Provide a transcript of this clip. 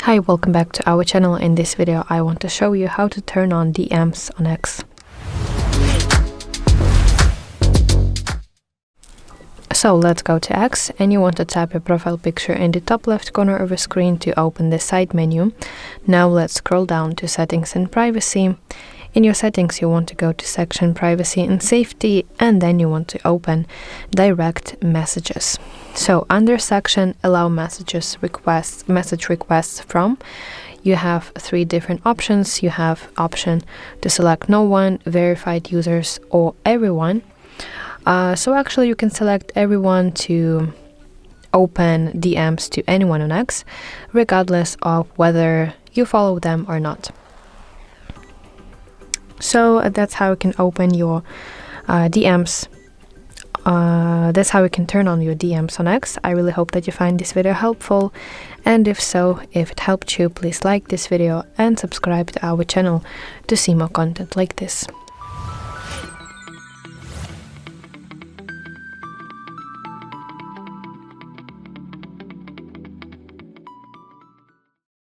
Hi, welcome back to our channel. In this video I want to show you how to turn on DMs on X. So let's go to X, and you want to tap your profile picture in the top left corner of the screen to open the side menu. Now let's scroll down to settings and privacy. In your settings you want to go to section privacy and safety, and then you want to open direct messages. So under section allow message requests from, you have three different options. You have option to select no one, verified users, or everyone. So actually you can select everyone to open DMs to anyone on X, regardless of whether you follow them or not. So that's how you can open your DMs. That's how you can turn on your DMs on X. I really hope that you find this video helpful, and if so, if it helped you, please like this video and subscribe to our channel to see more content like this.